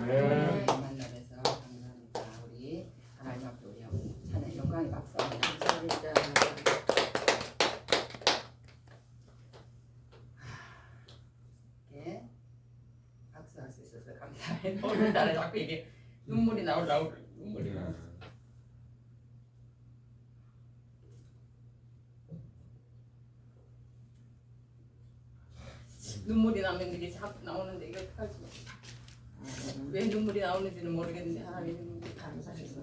네. 만나뵈서 감사합니다. 우리 하나님 앞에 우리 찬양 영광의 박수 감사합니다. 이렇게 박수할 수 있어서 감사해요. 오늘따라 자꾸 이게 눈물이 나오려고 눈물이 나. 눈물이 나면 이게 자꾸 나오는데 이거 어떡하지? 왜 눈물이 나오는지는 모르겠는데 하나님 감사해서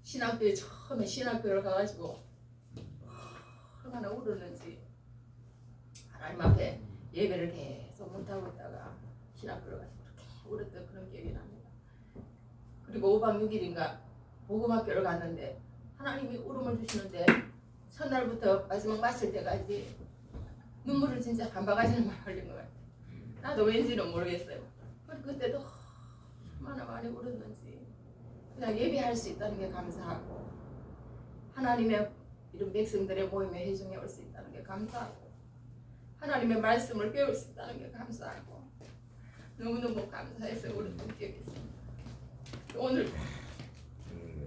신학교에 처음에 신학교를 가가지고 얼마나 울었는지 하나님 앞에 예배를 계속 못하고 있다가 신학교를 가서 그렇게 울었던 그런 기억이 납니다. 그리고 5박 6일인가 복음학교를 갔는데 하나님이 울음을 주시는데 첫날부터 마지막 마칠 때까지 눈물을 진짜 한 바가지를 막 흘린 것 같아요. 나도 왠지는 모르겠어요. 그때도 얼마나 많이 울었는지 그냥 예배할 수 있다는 게 감사하고 하나님의 이런 백성들의 모임에 회중에 올 수 있다는 게 감사하고 하나님의 말씀을 배울 수 있다는 게 감사하고 너무너무 감사해서 울었던 기억이 있습니다. 오늘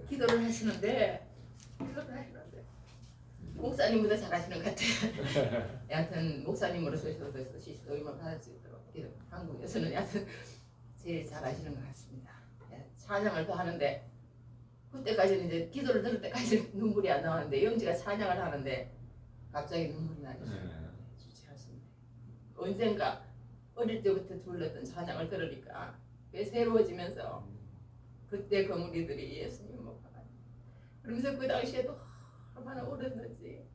기도를 하시는데 목사님보다 잘하시는 것 같아요. 여하튼 목사님으로서 저도 시도임을 받을 수 있도록 한국에서는 여하튼 제일 잘하시는 것 같습니다. 찬양을 더 하는데 그때까지는 이제 기도를 들을 때까지 눈물이 안 나왔는데 영지가 찬양을 하는데 갑자기 눈물이 나기 시작해요. 좋지 않습니다. 언젠가 어릴 때부터 불렀던 찬양을 들으니까 왜 새로워지면서 그때 그 무리들이 예수님 못 봐가지고 그러면서 그 당시에도 얼마나 울었는지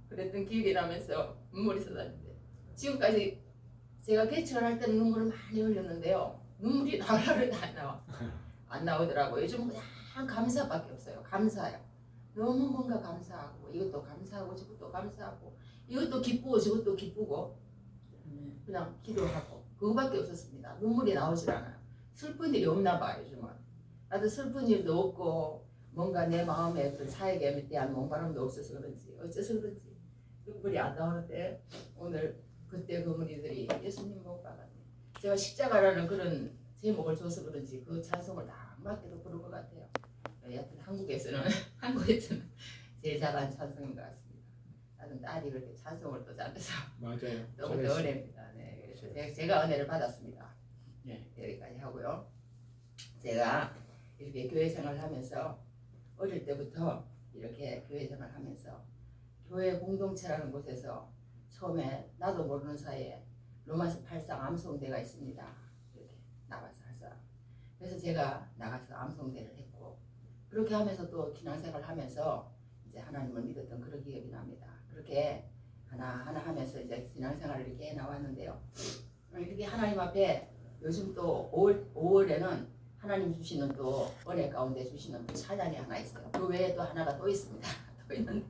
그랬던 기억이 나면서 눈물이 쏟아지는데 지금까지 제가 개척을 할 때는 눈물을 많이 흘렸는데요. 눈물이 나오려고 안 나오더라고요. 요즘 그냥 감사밖에 없어요. 감사요. 너무 뭔가 감사하고 이것도 감사하고 저것도 감사하고 이것도 기쁘고 저것도 기쁘고 그냥 기도하고 그거밖에 없었습니다. 눈물이 나오질 않아요. 슬픈 일이 없나 봐요. 요즘은. 나도 슬픈 일도 없고 뭔가 내 마음에 그 사역에 대한 몸바람도 없어서 그런지 어째서 그런지 눈물이 안 나오는데 오늘 그때 그 무리들이 예수님 못 박았네. 제가 십자가라는 그런 제목을 줘서 그런지 그 찬송을 다 맞게도 부를 것 같아요. 여하튼 한국에서는 제일 잘한 찬송인 것 같습니다. 나는 딸이 그렇게 찬송을 또 잘해서 맞아요. 너무 은혜입니다. 네, 그래서 제가 은혜를 받았습니다. 네, 여기까지 하고요. 제가 이렇게 교회 생활을 하면서 어릴 때부터 이렇게 교회 생활을 하면서 교회 공동체라는 곳에서 처음에 나도 모르는 사이에 로마서 8장 암송대가 있습니다. 이렇게 나가서 해서 그래서 제가 나가서 암송대를 했고 그렇게 하면서 또 신앙생활을 하면서 이제 하나님을 믿었던 그런 기억이 납니다. 그렇게 하나하나 하면서 이제 신앙생활을 이렇게 해나왔는데요. 이렇게 하나님 앞에 요즘 또 5월에는 하나님 주시는 또 은혜 가운데 주시는 또 찬양이 하나 있어요. 그 외에 또 하나가 또 있습니다. 또 있는데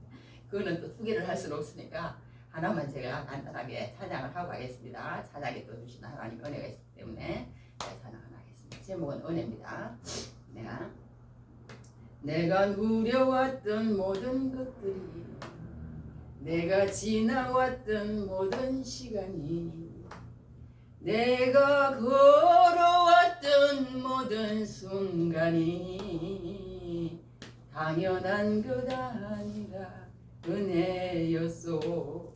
그거는 또 2개를 할 수는 없으니까 하나만 제가 간단하게 찬양을 하고 가겠습니다. 찬양이 또 주시는 하나님 은혜가 있기 때문에 찬양 하나 하겠습니다. 제목은 은혜입니다. 내가 누려왔던 모든 것들이 내가 지나왔던 모든 시간이 내가 걸어왔던 모든 순간이 당연한 것 아니라 은혜였소.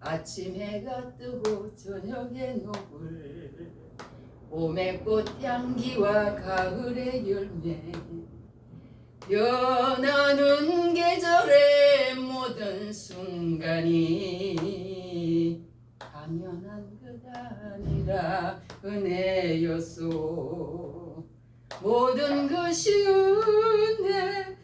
아침 해가 뜨고 저녁에 노을 봄의 꽃향기와 가을의 열매 변하는 계절의 모든 순간이 당연한 것 아니라 은혜였소. 모든 것이 은혜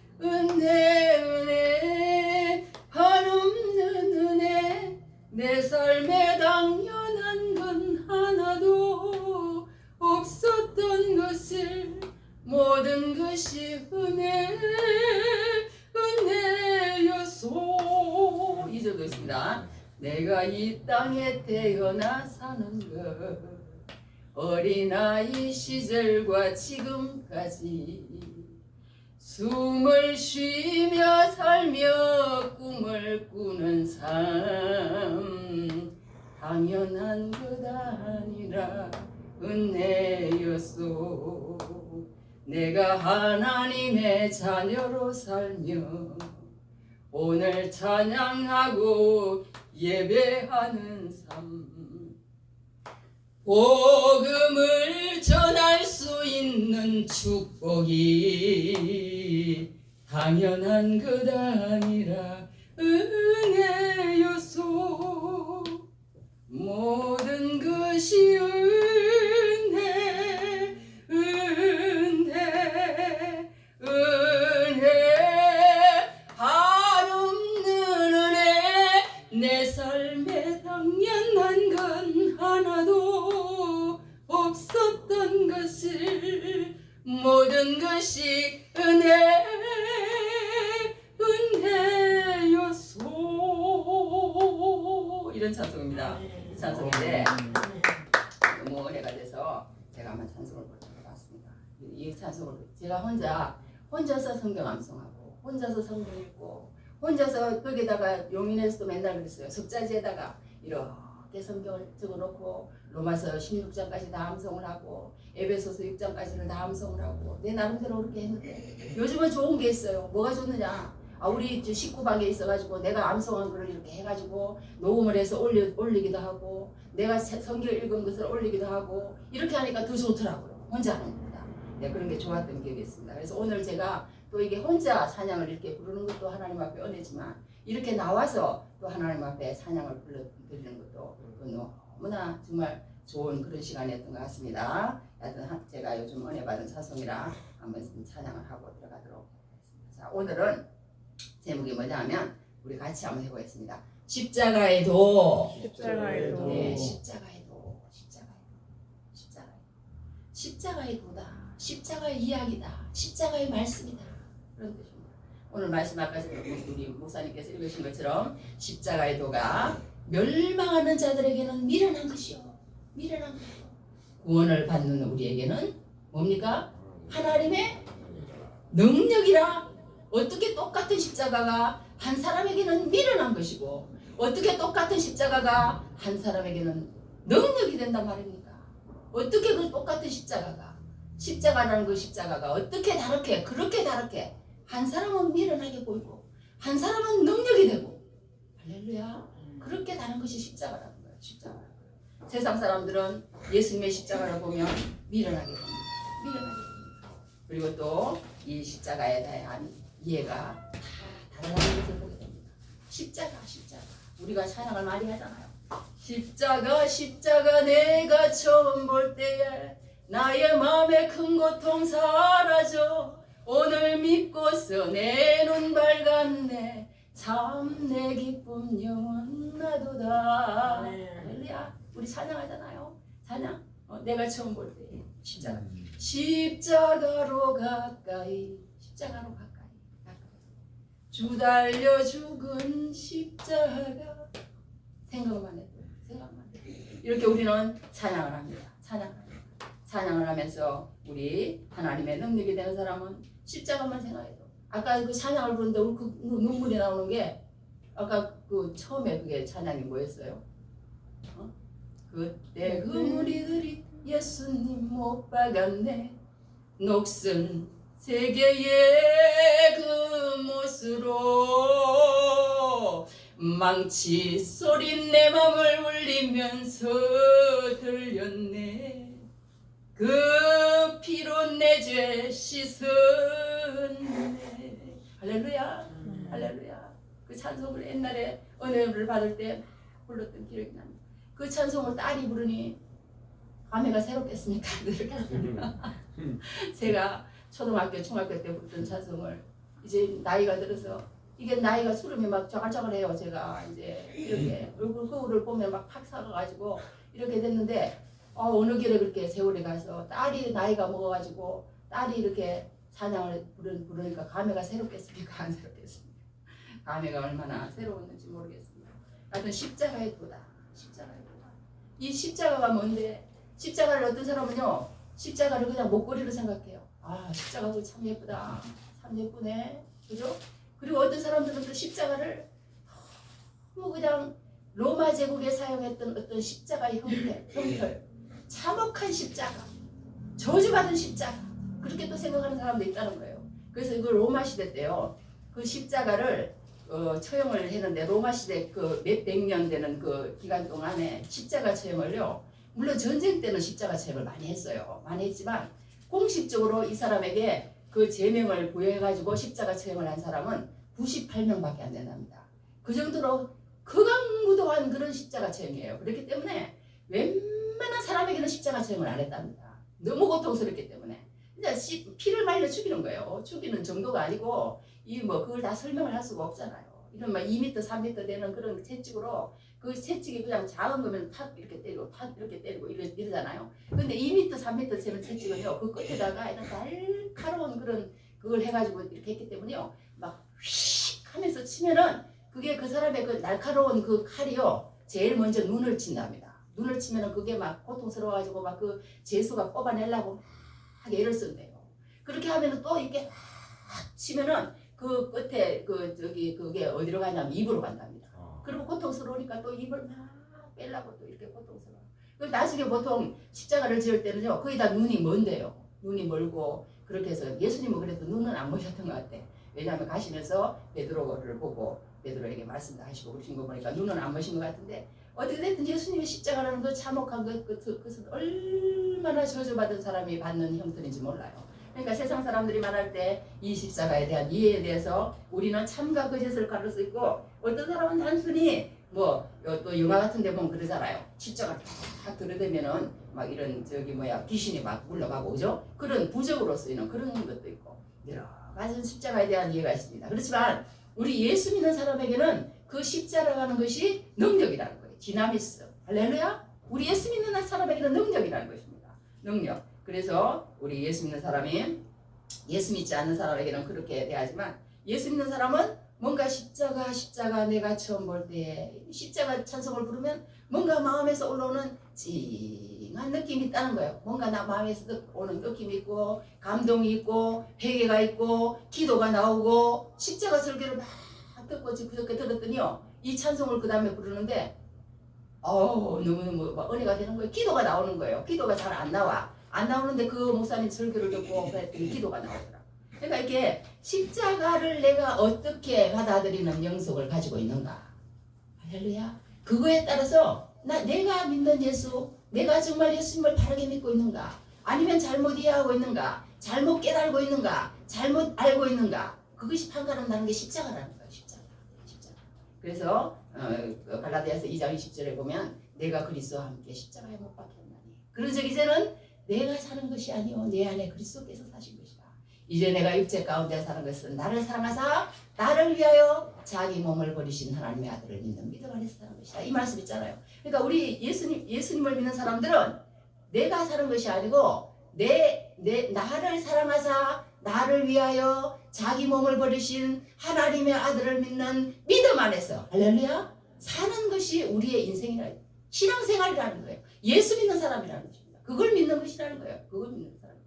한없는 은혜 내 삶에 당연한 건 하나도 없었던 것을 모든 것이 은혜였소. 2절도 있습니다. 내가 이 땅에 태어나 사는 것 어린아이 시절과 지금까지 숨을 쉬며 살며 꿈을 꾸는 삶 당연한 것 아니라 은혜였소. 내가 하나님의 자녀로 살며 오늘 찬양하고 예배하는 삶 복음을 전할 수 있는 축복이 당연한 것 아니라 은혜 요소 모든 것이 은혜 은혜 한없는 은혜 내 삶에 당연한 건 하나도 없었던 것을 모든 것이 은혜 요소 이런 찬송입니다. 이 찬송인데 너무 해가 돼서 제가 한번 찬송을 불러봤습니다. 이 찬송을 제가 혼자서 성경 암송하고 혼자서 성경 읽고 혼자서 거기다가 용인에서도 맨날 그랬어요. 석자지에다가 이렇게 성경을 적어놓고 로마서 16장까지 다 암송을 하고 에베소서 6장까지를 다 암송을 하고 내 나름대로 그렇게 했는데 요즘은 좋은 게 있어요. 뭐가 좋느냐? 우리 식구방에 있어가지고 내가 암송한 거를 이렇게 해가지고 녹음을 해서 올리기도 하고 내가 성경 읽은 것을 올리기도 하고 이렇게 하니까 더 좋더라고요. 혼자 하는 것보다. 네, 그런 게 좋았던 기억이 있습니다. 그래서 오늘 제가 또 이게 혼자 찬양을 이렇게 부르는 것도 하나님 앞에 은혜지만 이렇게 나와서 또 하나님 앞에 찬양을 불러드리는 것도 너무나 정말 좋은 그런 시간이었던 것 같습니다. 하여튼 제가 요즘 은혜 받은 찬송이라 한번 찬양을 하고 들어가도록 하겠습니다. 자, 오늘은 제목이 뭐냐면 우리 같이 한번 해보겠습니다. 십자가의 도. 십자가의 도. 네, 십자가의 도. 십자가의 도다. 십자가의 이야기다. 십자가의 말씀이다. 그런 뜻입니다. 오늘 말씀 아까 우리 목사님께서 읽으신 것처럼 십자가의 도가 멸망하는 자들에게는 미련한 것이요. 미련한 것이요. 구원을 받는 우리에게는 뭡니까? 하나님의 능력이라. 어떻게 똑같은 십자가가 한 사람에게는 미련한 것이고 어떻게 똑같은 십자가가 한 사람에게는 능력이 된단 말입니까? 어떻게 그 똑같은 십자가라는 그 십자가가 어떻게 다르게 그렇게 다르게 한 사람은 미련하게 보이고 한 사람은 능력이 되고 할렐루야. 그렇게 다른 것이 십자가라는 거예요. 십자가라는 거예요. 세상 사람들은 예수님의 십자가를 보면 미련하게 봅니다. 미련하게 봅니다. 그리고 또 이 십자가에 대한 이해가 다 다르다는 것을 보게 됩니다. 십자가 우리가 찬양을 많이 하잖아요. 십자가 내가 처음 볼 때에 나의 마음에 큰 고통 사라져 오늘 믿고서 내 눈 밝았네 참 내 기쁨 영원하도다. 할렐루야. 우리 찬양하잖아요. 찬양. 내가 처음 볼 때에 십자가로 가까이 주 달려 죽은 십자가 생각만 해도 이렇게 우리는 찬양을 합니다. 찬양을 하면서 우리 하나님의 능력이 되는 사람은 십자가만 생각해도 아까 그 찬양을 부르는데 그 눈물이 나오는 게 아까 그 처음에 그게 찬양이 뭐였어요? 그때 그 무리들이 예수님 못 박았네 녹슨 세계의 그 못으로 망치 소리 내 맘을 울리면서 들렸네 그 피로 내 죄 씻었네. 할렐루야. 할렐루야. 그 찬송을 옛날에 은혜를 받을 때 불렀던 기억이 납니다. 그 찬송을 딸이 부르니 감회가 새롭겠습니까? 제가 초등학교, 중학교 때 부르던 찬송을 이제 나이가 들어서 이게 나이가 수름이 막 자글자글해요. 제가 이제 이렇게 거울을 보면 막 팍 사가가지고 이렇게 됐는데 어느 길에 그렇게 세월이 가서 딸이 나이가 먹어가지고 딸이 이렇게 찬양을 부르니까 감회가 새롭겠습니까? 안 새롭겠습니까? 감회가 얼마나 새로웠는지 모르겠습니다. 하여튼 십자가의 도다. 이 십자가가 뭔데? 십자가를 어떤 사람은요 십자가를 그냥 목걸이로 생각해요. 아 십자가 그거 참 예쁘다. 참 예쁘네. 그죠? 그리고 어떤 사람들은 또 십자가를 뭐 그냥 로마 제국에 사용했던 어떤 십자가의 형태 참혹한 십자가, 저주받은 십자가, 그렇게 또 생각하는 사람도 있다는 거예요. 그래서 그 로마 시대 때요. 그 십자가를 처형을 했는데 로마 시대 그 몇백 년 되는 그 기간 동안에 십자가 처형을요. 물론 전쟁 때는 십자가 처형을 많이 했어요. 많이 했지만 공식적으로 이 사람에게 그 제명을 부여해가지고 십자가 처형을 한 사람은 98명밖에 안 된답니다. 그 정도로 극악무도한 그런 십자가 처형이에요. 그렇기 때문에 웬만한 사람에게는 십자가 처형을 안 했답니다. 너무 고통스럽기 때문에. 이제 피를 말려 죽이는 거예요. 죽이는 정도가 아니고 이 뭐 그걸 다 설명을 할 수가 없잖아요. 이런 막 2m, 3m 되는 그런 채찍으로 그 채찍이 그냥 작은 거면 탁 이렇게 때리고 탁 이렇게 때리고 이러잖아요. 근데 2m, 3m 되는 채찍은요. 그 끝에다가 이런 날카로운 그런 그걸 해가지고 이렇게 했기 때문에요. 막 휙 하면서 치면은 그게 그 사람의 그 날카로운 그 칼이요. 제일 먼저 눈을 친답니다. 눈을 치면은 그게 막 고통스러워가지고 막 그 재수가 뽑아내려고 막 애를 쓴대요. 그렇게 하면은 또 이렇게 확 치면은 그 끝에 그게 어디로 가냐면 입으로 간답니다. 그리고 고통스러우니까 또 입을 막 빼려고 또 이렇게 고통스러워. 그리고 나중에 보통 십자가를 지을 때는요, 거의 다 눈이 먼데요. 눈이 멀고 그렇게 해서 예수님은 그래도 눈은 안 보셨던 것 같아. 왜냐하면 가시면서 베드로를 보고 베드로에게 말씀도 하시고 그러신 거 보니까 눈은 안 보신 것 같은데 어떻게 됐든 예수님의 십자가라는 그 참혹한 그것은 얼마나 저주받은 사람이 받는 형편인지 몰라요. 그러니까 세상 사람들이 말할 때 이 십자가에 대한 이해에 대해서 우리는 참과 거짓을 가를 수 있고 어떤 사람은 단순히 뭐 또 영화 같은 데 보면 그러잖아요. 십자가를 탁 들이대면은 막 이런 귀신이 막 물러가고 그죠? 그런 부적으로 쓰이는 그런 것도 있고 여러 가지 십자가에 대한 이해가 있습니다. 그렇지만 우리 예수 믿는 사람에게는 그 십자가라는 것이 능력이라는 거예요. 디나미스. 할렐루야. 우리 예수 믿는 사람에게는 능력이라는 것입니다. 능력. 그래서 우리 예수 믿는 사람이 예수 믿지 않는 사람에게는 그렇게 대하지만 예수 믿는 사람은 뭔가 십자가 내가 처음 볼 때 십자가 찬송을 부르면 뭔가 마음에서 올라오는 찡한 느낌이 있다는 거예요. 뭔가 나 마음에서 오는 느낌이 있고 감동이 있고 회개가 있고 기도가 나오고 십자가 설교를 막 듣고 그렇게 들었더니요. 이 찬송을 그 다음에 부르는데 너무너무 은혜가 되는 거예요. 기도가 나오는 거예요. 기도가 잘 안 나와. 안 나오는데 그 목사님 설교를 듣고 그랬더니 기도가 나오더라. 그러니까 이렇게 십자가를 내가 어떻게 받아들이는 영성을 가지고 있는가. 할렐루야. 그거에 따라서 내가 믿는 예수, 내가 정말 예수님을 바르게 믿고 있는가, 아니면 잘못 이해하고 있는가, 잘못 깨달고 있는가, 잘못 알고 있는가. 그것이 판가름나는 게 십자가라는 거예요. 십자가. 그래서 갈라디아서 2장 20절에 보면 내가 그리스도와 함께 십자가에 못 박혔나니 그런즉 이제는 내가 사는 것이 아니요 내 안에 그리스도께서 사신 것이다. 이제 내가 육체 가운데 사는 것은 나를 사랑하사 나를 위하여 자기 몸을 버리신 하나님의 아들을 믿는 믿음 안에서 사는 것이다. 이 말씀 있잖아요. 그러니까 우리 예수님을 믿는 사람들은 내가 사는 것이 아니고 나를 사랑하사 나를 위하여 자기 몸을 버리신 하나님의 아들을 믿는 믿음 안에서 할렐루야 사는 것이 우리의 인생이라 신앙생활이라는 거예요. 예수 믿는 사람이라는 것입니다. 그걸 믿는 것이라는 거예요. 그걸 믿는 사람.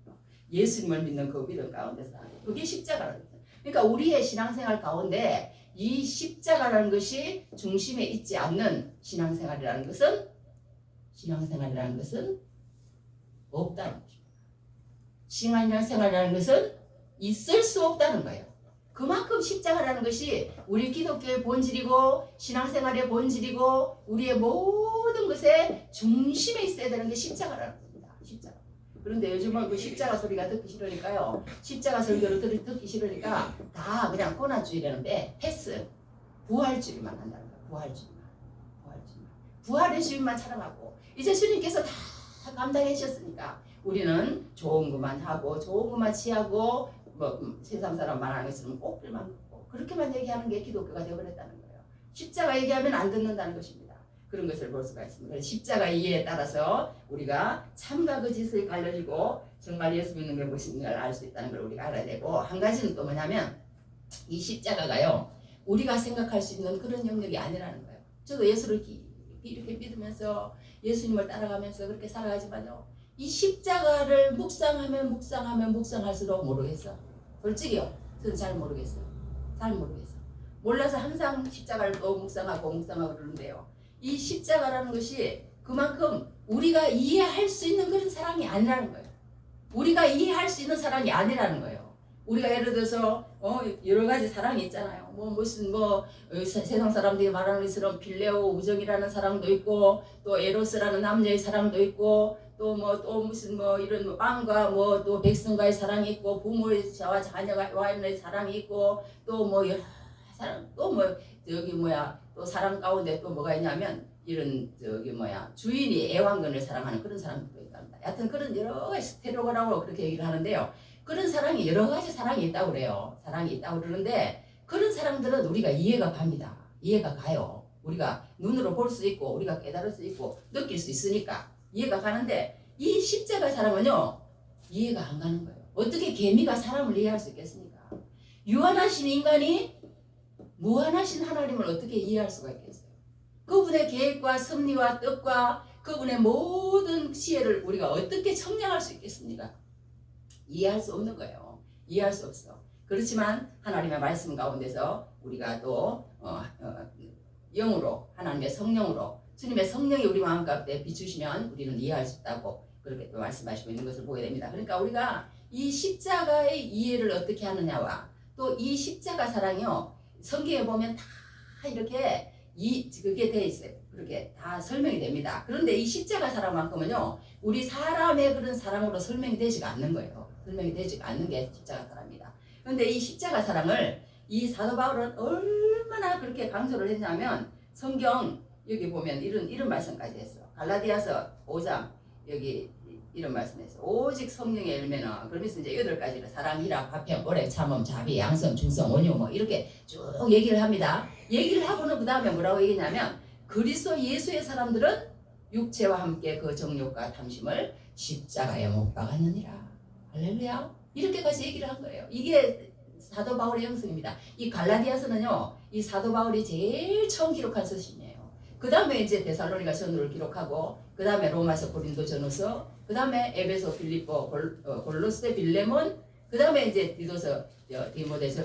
예수님을 믿는 그 믿음 가운데서 그게 십자가라는 거예요. 그러니까 우리의 신앙생활 가운데 이 십자가라는 것이 중심에 있지 않는 신앙생활이라는 것은 없다는 것입니다. 신앙생활이라는 것은 있을 수 없다는 거예요. 그만큼 십자가라는 것이 우리 기독교의 본질이고 신앙생활의 본질이고 우리의 모든 것의 중심에 있어야 되는 게 십자가라는 겁니다. 십자가. 그런데 요즘은 그 십자가 소리가 듣기 싫으니까요. 십자가 설교를 듣기 싫으니까 다 그냥 고난주의라는데 패스. 부활주의만 한다는 거예요. 부활주의만. 부활의 주님만 찬양하고 이제 주님께서 다 감당해 주셨으니까 우리는 좋은 것만 하고 좋은 것만 취하고 세상 사람 말하는 것처럼 꼭들만 걷고 그렇게만 얘기하는 게 기독교가 되어버렸다는 거예요. 십자가 얘기하면 안 듣는다는 것입니다. 그런 것을 볼 수가 있습니다. 십자가 이해에 따라서 우리가 참과 거짓을 갈라지고 정말 예수 믿는 게 무엇인가를 알 수 있다는 걸 우리가 알아야 되고 한 가지는 또 뭐냐면 이 십자가가요 우리가 생각할 수 있는 그런 영역이 아니라는 거예요. 저도 예수를 이렇게 믿으면서 예수님을 따라가면서 그렇게 살아가지만요 이 십자가를 묵상할수록 모르겠어. 솔직히요. 저는 잘 모르겠어요. 몰라서 항상 십자가를 또 묵상하고 그러는데요. 이 십자가라는 것이 그만큼 우리가 이해할 수 있는 그런 사랑이 아니라는 거예요. 우리가 이해할 수 있는 사랑이 아니라는 거예요. 우리가 예를 들어서 여러 가지 사랑이 있잖아요. 세상 사람들이 말하는 것처럼 필레오 우정이라는 사랑도 있고 또 에로스라는 남녀의 사랑도 있고 또 이런 왕과 또 백성과의 사랑이 있고 부모와 자녀와의 사랑이 있고 또 여러 사랑 또 사랑 가운데 또 뭐가 있냐면 이런 주인이 애완견을 사랑하는 그런 사랑도 있답니다. 여하튼 그런 여러 가지 스테레오라고 그렇게 얘기를 하는데요. 그런 사랑이 여러 가지 사랑이 있다고 그래요. 사랑이 있다고 그러는데 그런 사랑들은 우리가 이해가 갑니다. 이해가 가요. 우리가 눈으로 볼 수 있고 우리가 깨달을 수 있고 느낄 수 있으니까 이해가 가는데 이 십자가 사랑은요 이해가 안 가는 거예요. 어떻게 개미가 사람을 이해할 수 있겠습니까? 유한하신 인간이 무한하신 하나님을 어떻게 이해할 수가 있겠어요? 그분의 계획과 섭리와 뜻과 그분의 모든 지혜를 우리가 어떻게 청량할 수 있겠습니까? 이해할 수 없는 거예요. 이해할 수 없어. 그렇지만 하나님의 말씀 가운데서 우리가 또 영으로 하나님의 성령으로 주님의 성령이 우리 마음 가운데 비추시면 우리는 이해할 수 있다고 그렇게 또 말씀하시고 있는 것을 보게 됩니다. 그러니까 우리가 이 십자가의 이해를 어떻게 하느냐와 또 이 십자가 사랑이요 성경에 보면 다 이렇게 그게 돼 있어요. 그렇게 다 설명이 됩니다. 그런데 이 십자가 사랑만큼은요 우리 사람의 그런 사랑으로 설명이 되지가 않는 거예요. 설명이 되지가 않는 게 십자가 사랑입니다. 그런데 이 십자가 사랑을 이 사도 바울은 얼마나 그렇게 강조를 했냐면 성경 여기 보면 이런 말씀까지 했어. 갈라디아서 5장 여기 이런 말씀했어. 오직 성령의 열매는 그러면서 이제 8가지를 사랑, 희락, 화평, 오래, 참음, 자비, 양선, 중성, 온유 이렇게 쭉 얘기를 합니다. 얘기를 하고는 그 다음에 뭐라고 얘기냐면 그리스도 예수의 사람들은 육체와 함께 그 정욕과 탐심을 십자가에 못 박았느니라. 할렐루야. 이렇게까지 얘기를 한 거예요. 이게 사도 바울의 형성입니다. 이 갈라디아서는요 이 사도 바울이 제일 처음 기록한 서신이에요. 그 다음에 이제 데살로니가 전서를 기록하고 그 다음에 로마서, 고린도 전후서, 그 다음에 에베소, 빌립보, 골로새, 빌레몬, 그 다음에 이제 디도서, 디모데서,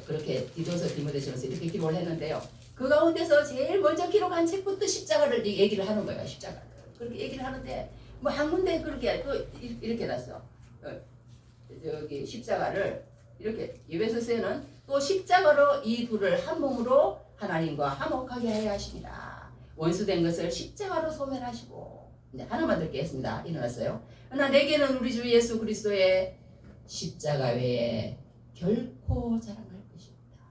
그렇게 디도서, 디모데전서 이렇게 기록을 했는데요. 그 가운데서 제일 먼저 기록한 책부터 십자가를 얘기를 하는 거예요. 십자가를 그렇게 얘기를 하는데 한 군데 그렇게 또 이렇게 놨어. 저기 십자가를 이렇게 에베소서에는 또 십자가로 이 둘을 한 몸으로 하나님과 화목하게 하여 하십니다. 원수된 것을 십자가로 소멸하시고 이제 하나만 듣겠습니다. 일어났어요. 그러나 내게는 우리 주 예수 그리스도의 십자가 외에 결코 자랑할 것이 없다.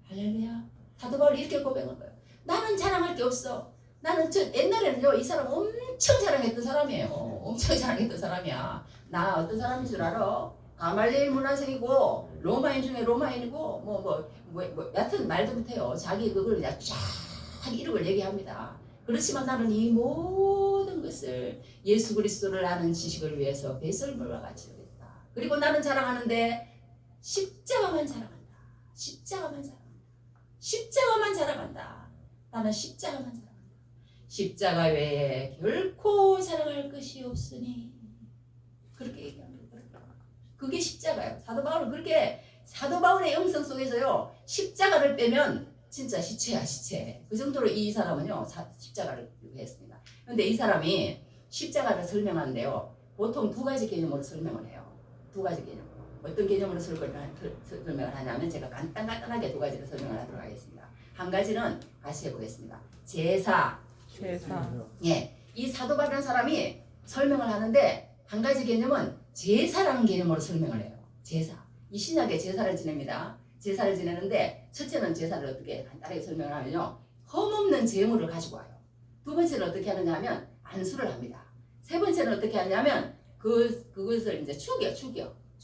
할렐루야. 사도 바울이 이렇게 고백한 거예요. 나는 자랑할 게 없어. 나는 옛날에는요 이 사람 엄청 자랑했던 사람이에요. 엄청 자랑했던 사람이야. 나 어떤 사람인 줄 알아? 가말리엘 문화생이고 로마인 중에 로마인이고 여하튼 말도 못해요. 자기 그걸 그냥 쫙 이름을 얘기합니다. 그렇지만 나는 이 모든 것을 예수 그리스도를 아는 지식을 위해서 배설물과 같이 여겼다. 그리고 나는 자랑하는데 십자가만 자랑한다. 십자가만 자랑한다. 십자가만 자랑한다. 나는 십자가만 자랑한다. 십자가 외에 결코 자랑할 것이 없으니 그렇게 얘기합니다. 그게 십자가예요. 사도 바울은 그렇게 사도 바울의 영성 속에서요 십자가를 빼면 진짜 시체야 시체. 그 정도로 이 사람은요 십자가를 했습니다. 그런데 이 사람이 십자가를 설명하는데요 보통 2가지 개념으로 설명을 해요. 2가지 개념으로. 어떤 개념으로 설명을 하냐면 제가 간단하게 2가지를 설명을 하도록 하겠습니다. 한 가지는 같이 해보겠습니다. 제사. 예, 이 사도 바울이라는 사람이 설명을 하는데 한 가지 개념은 제사라는 개념으로 설명을 해요. 제사. 이 신약에 제사를 지냅니다. 제사를 지내는데 첫째는 제사를 어떻게 간단하게 설명을 하면요. 흠없는 제물을 가지고 와요. 2번째는 어떻게 하느냐 하면 안수를 합니다. 3번째는 어떻게 하냐면 그것을 이제 죽여야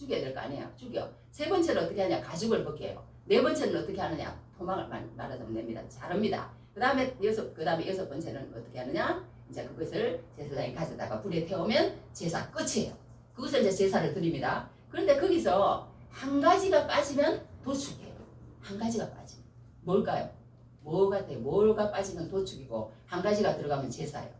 될 거 아니에요. 죽여. 3번째는 어떻게 하냐 가죽을 벗겨요. 4번째는 어떻게 하느냐 토막을 말하자면 냅니다. 자릅니다. 그 다음에 6번째는 어떻게 하느냐 이제 그것을 제사장이 가져다가 불에 태우면 제사 끝이에요. 그것을 이제 제사를 드립니다. 그런데 거기서 한 가지가 빠지면 도축이에요. 한 가지가 빠지면 뭘까요? 뭐 같아요? 뭐가 빠지면 도축이고 한 가지가 들어가면 제사예요.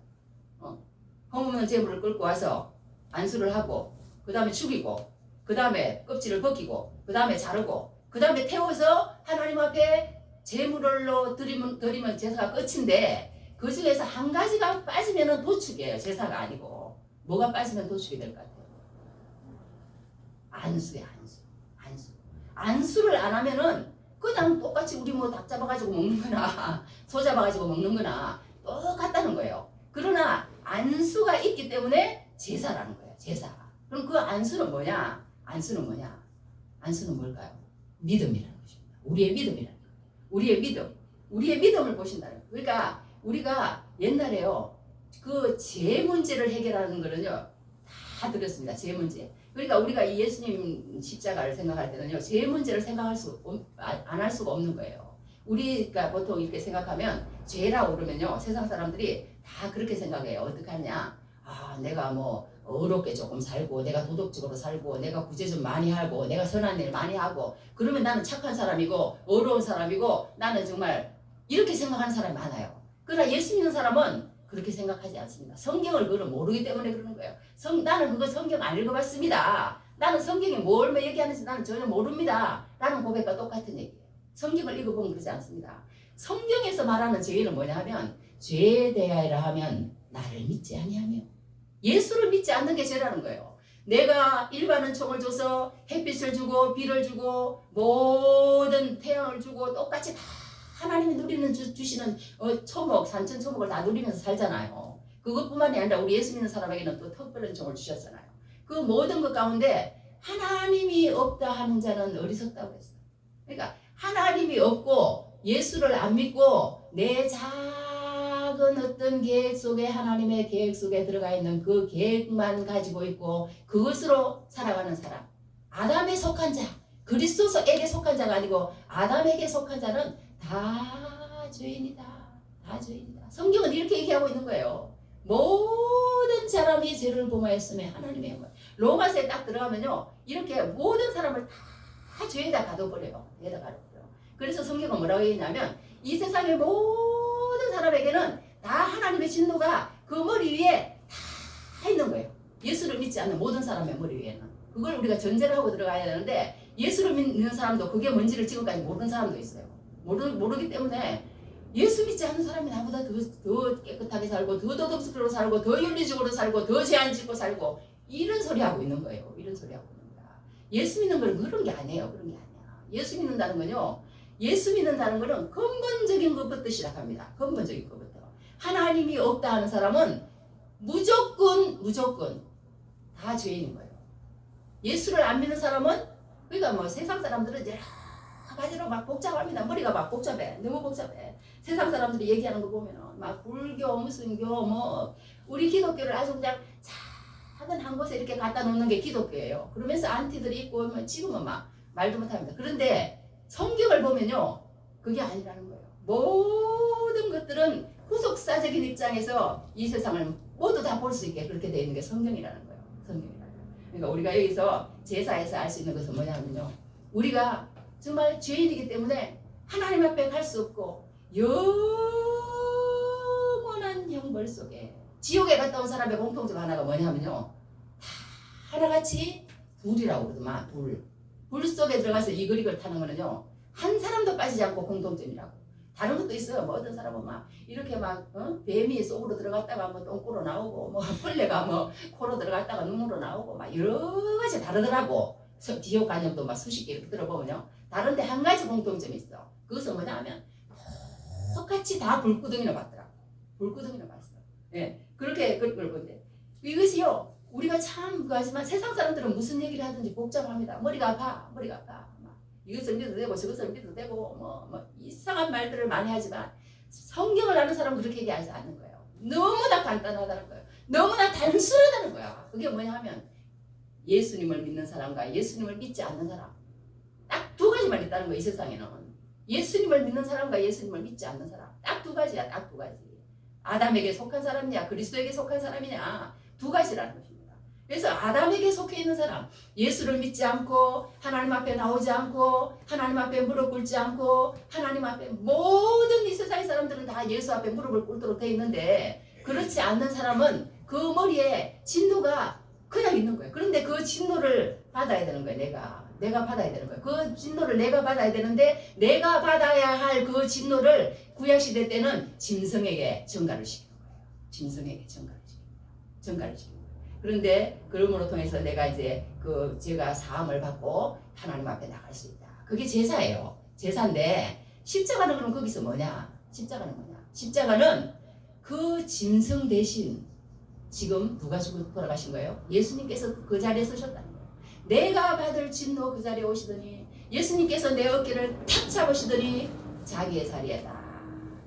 흠없는 제물을 끌고 와서 안수를 하고 그 다음에 죽이고 그 다음에 껍질을 벗기고 그 다음에 자르고 그 다음에 태워서 하나님 앞에 제물로 드리면 제사가 끝인데 그 중에서 한 가지가 빠지면 도축이에요. 제사가 아니고 뭐가 빠지면 도축이 될 것 같아요? 안수야, 안수. 안수를 안 하면은 그냥 똑같이 우리 뭐 닭 잡아가지고 먹는 거나 소 잡아가지고 먹는 거나 똑같다는 거예요. 그러나 안수가 있기 때문에 제사라는 거예요. 제사. 그럼 그 안수는 뭐냐? 안수는 뭘까요? 믿음이라는 것입니다. 우리의 믿음이라는 거예요. 우리의 믿음. 우리의 믿음을 보신다는 거예요. 그러니까 우리가 옛날에요. 그 죄 문제를 해결하는 거는요. 다 들었습니다. 죄 문제. 그러니까 우리가 이 예수님 십자가를 생각할 때는요. 죄 문제를 생각할 안 할 수가 없는 거예요. 우리가 보통 이렇게 생각하면 죄라고 그러면요. 세상 사람들이 다 그렇게 생각해요. 어떻게 하냐? 아, 내가 뭐 어렵게 조금 살고 내가 도덕적으로 살고 내가 구제 좀 많이 하고 내가 선한 일 많이 하고 그러면 나는 착한 사람이고 어려운 사람이고 나는 정말 이렇게 생각하는 사람이 많아요. 그러나 예수 믿는 사람은 그렇게 생각하지 않습니다. 성경을 그걸 모르기 때문에 그러는 거예요. 나는 그거 성경 안 읽어봤습니다. 나는 성경에 뭘 얘기하는지 나는 전혀 모릅니다. 라는 고백과 똑같은 얘기예요. 성경을 읽어보면 그러지 않습니다. 성경에서 말하는 죄는 뭐냐 하면 죄에 대하여 하면 나를 믿지 아니하며 예수를 믿지 않는 게 죄라는 거예요. 내가 일반 은총을 줘서 햇빛을 주고 비를 주고 모든 태양을 주고 똑같이 다 하나님이 주시는 초목, 산천 초목을 다 누리면서 살잖아요. 그것뿐만이 아니라 우리 예수 믿는 사람에게는 또 특별한 은총을 주셨잖아요. 그 모든 것 가운데 하나님이 없다 하는 자는 어리석다고 했어요. 그러니까 하나님이 없고 예수를 안 믿고 내 작은 어떤 계획 속에 하나님의 계획 속에 들어가 있는 그 계획만 가지고 있고 그것으로 살아가는 사람. 아담에 속한 자, 그리스도에게 속한 자가 아니고 아담에게 속한 자는 다 죄인이다. 다 죄인이다. 성경은 이렇게 얘기하고 있는 거예요. 모든 사람이 죄를 범하였으며 하나님의 영광. 로마서에 딱 들어가면요. 이렇게 모든 사람을 다 죄에다 가둬버려요. 죄에다 가둬버려요. 그래서 성경은 뭐라고 했냐면 이 세상의 모든 사람에게는 다 하나님의 진노가 그 머리 위에 다 있는 거예요. 예수를 믿지 않는 모든 사람의 머리 위에는. 그걸 우리가 전제를 하고 들어가야 되는데 예수를 믿는 사람도 그게 뭔지를 지금까지 모르는 사람도 있어요. 모르기 때문에 예수 믿지 않는 사람이 나보다 더 깨끗하게 살고 더 도덕스럽게 살고 더 윤리적으로 살고 더 죄 안 짓고 살고 이런 소리 하고 있는 거예요. 이런 소리 하고 있는 거야. 예수 믿는 건 그런 게 아니에요. 그런 게 아니야. 예수 믿는다는 건요. 예수 믿는다는 거는 근본적인 것부터 시작합니다. 근본적인 것부터. 하나님이 없다 하는 사람은 무조건 다 죄인인 거예요. 예수를 안 믿는 사람은 그러니까 뭐 세상 사람들은 여러 가지로 막 복잡합니다. 머리가 막 복잡해. 너무 복잡해. 세상 사람들이 얘기하는 거 보면은 막 불교, 무슨 교, 뭐 우리 기독교를 아주 그냥 작은 한 곳에 이렇게 갖다 놓는 게 기독교예요. 그러면서 안티들이 있고 지금은 막 말도 못합니다. 그런데 성경을 보면요, 그게 아니라는 거예요. 모든 것들은 후속사적인 입장에서 이 세상을 모두 다 볼 수 있게 그렇게 되어 있는 게 성경이라는 거예요. 성경이라는 거예요. 그러니까 우리가 여기서 제사에서 알 수 있는 것은 뭐냐면요, 우리가 정말 죄인이기 때문에 하나님 앞에 갈 수 없고 영원한 형벌 속에 지옥에 갔다 온 사람의 공통점 하나가 뭐냐면요, 다 하나같이 불이라고 그러더만. 불 속에 들어가서 이글이글 타는 거는요 한 사람도 빠지지 않고 공통점이라고. 다른 것도 있어요. 뭐 어떤 사람은 막 이렇게 막 뱀이 속으로 들어갔다가 뭐 똥꼬로 나오고 뭐 벌레가 뭐 코로 들어갔다가 눈으로 나오고 막 여러 가지 다르더라고. 지옥 간염도 막 수십 개 이렇게 들어보면요, 다른데 한 가지 공통점이 있어. 그것은 뭐냐 하면 똑같이 다 불구덩이로 봤더라고. 불구덩이로 봤어. 예, 그렇게 그걸 본데 이것이요, 우리가 참 그하지만 세상 사람들은 무슨 얘기를 하든지 복잡합니다. 머리가 아파. 막 이것을 믿어도 되고 저것을 믿어도 되고 뭐 이상한 말들을 많이 하지만 성경을 아는 사람은 그렇게 얘기하지 않는 거예요. 너무나 간단하다는 거예요. 너무나 단순하다는 거야. 그게 뭐냐 하면 예수님을 믿는 사람과 예수님을 믿지 않는 사람, 딱 두 가지만 있다는 거예요. 이 세상에는 예수님을 믿는 사람과 예수님을 믿지 않는 사람, 딱 두 가지야. 딱 두 가지. 아담에게 속한 사람이냐 그리스도에게 속한 사람이냐, 두 가지라는 것입니다. 그래서 아담에게 속해 있는 사람, 예수를 믿지 않고 하나님 앞에 나오지 않고 하나님 앞에 무릎 꿇지 않고 하나님 앞에, 모든 이 세상의 사람들은 다 예수 앞에 무릎을 꿇도록 돼 있는데 그렇지 않는 사람은 그 머리에 진노가 그냥 있는 거예요. 그런데 그 진노를 받아야 되는 거예요. 내가 받아야 되는 거예요. 그 진노를 내가 받아야 되는데 내가 받아야 할 그 진노를 구약시대 때는 짐승에게 전가를 시키는 거예요. 짐승에게 전가를 시키는 거예요. 그런데 그러므로 통해서 내가 이제 그 제가 사함을 받고 하나님 앞에 나갈 수 있다. 그게 제사예요. 제사인데 십자가는 그럼 거기서 뭐냐? 십자가는 뭐냐? 십자가는 그 짐승 대신 지금 누가 죽고 돌아가신 거예요? 예수님께서 그 자리에 서셨다는 거예요. 내가 받을 진노 그 자리에 오시더니 예수님께서 내 어깨를 탁 잡으시더니 자기의 자리에 딱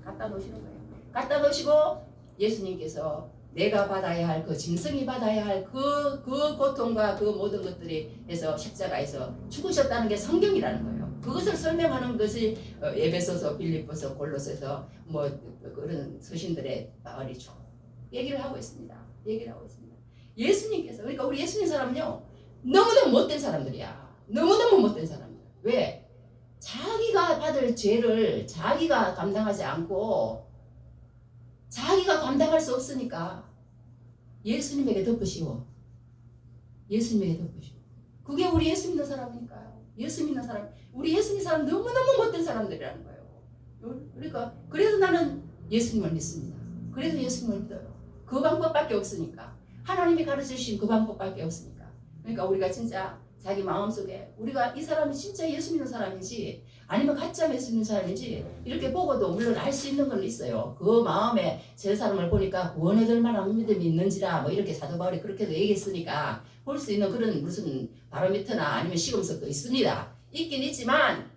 갖다 놓으시는 거예요. 갖다 놓으시고 예수님께서 내가 받아야 할 그 짐승이 받아야 할 그 고통과 그 모든 것들이 해서 십자가에서 죽으셨다는 게 성경이라는 거예요. 그것을 설명하는 것이 에베소서, 빌립보서, 골로새서 뭐 그런 서신들의 말이 쭉 얘기를 하고 있습니다. 얘기를 하고 있습니다. 예수님께서 그러니까 우리 예수님 사람은요 너무너무 못된 사람들이야. 너무너무 못된 사람들. 왜? 자기가 받을 죄를 자기가 감당하지 않고 자기가 감당할 수 없으니까 예수님에게 덮으시오. 예수님에게 덮으시오. 그게 우리 예수 믿는 사람이니까요. 예수 믿는 사람, 우리 예수 믿는 사람 너무너무 못된 사람들이라는 거예요. 그러니까 그래서 나는 예수님을 믿습니다. 그래서 예수님을 믿어요. 그 방법밖에 없으니까. 하나님이 가르쳐주신 그 방법밖에 없으니까. 그러니까 우리가 진짜 자기 마음속에 우리가 이 사람이 진짜 예수 믿는 사람인지 아니면 가짜 예수 믿는 사람인지 이렇게 보고도 물론 알 수 있는 건 있어요. 그 마음에 저 사람을 보니까 구원에 될 만한 믿음이 있는지라 뭐 이렇게 사도 바울이 그렇게도 얘기했으니까 볼 수 있는 그런 무슨 바로미터나 아니면 시금석도 있습니다. 있긴 있지만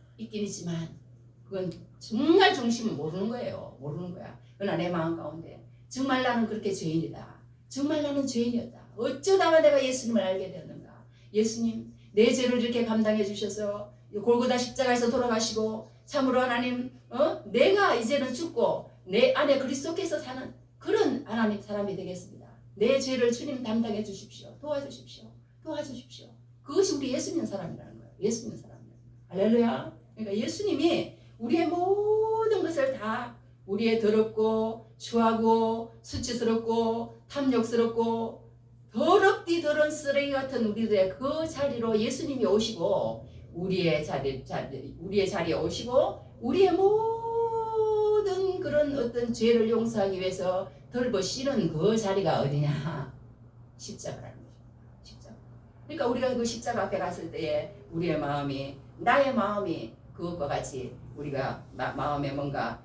그건 정말 중심은 모르는 거예요. 모르는 거야. 그러나 내 마음 가운데 정말 나는 그렇게 죄인이다. 정말 나는 죄인이었다. 어쩌다가 내가 예수님을 알게 되었는가. 예수님 내 죄를 이렇게 감당해 주셔서 골고다 십자가에서 돌아가시고 참으로 하나님 내가 이제는 죽고 내 안에 그리스도께서 사는 그런 하나님 사람이 되겠습니다. 내 죄를 주님 담당해 주십시오. 도와주십시오. 도와주십시오. 그것이 우리 예수 믿는 사람이라는 거예요. 예수 믿는 사람이에요. 할렐루야. 그러니까 예수님이 우리의 모든 것을 다 우리의 더럽고 추하고 수치스럽고 탐욕스럽고 더럽디 더러운 쓰레기 같은 우리들의 그 자리로 예수님이 오시고 우리의 자리에 오시고 우리의 모든 그런 어떤 죄를 용서하기 위해서 덜보시는 그 자리가 어디냐? 십자가라는 거죠. 십자가. 그러니까 우리가 그 십자가 앞에 갔을 때에 우리의 마음이 나의 마음이 그것과 같이 우리가 마음에 뭔가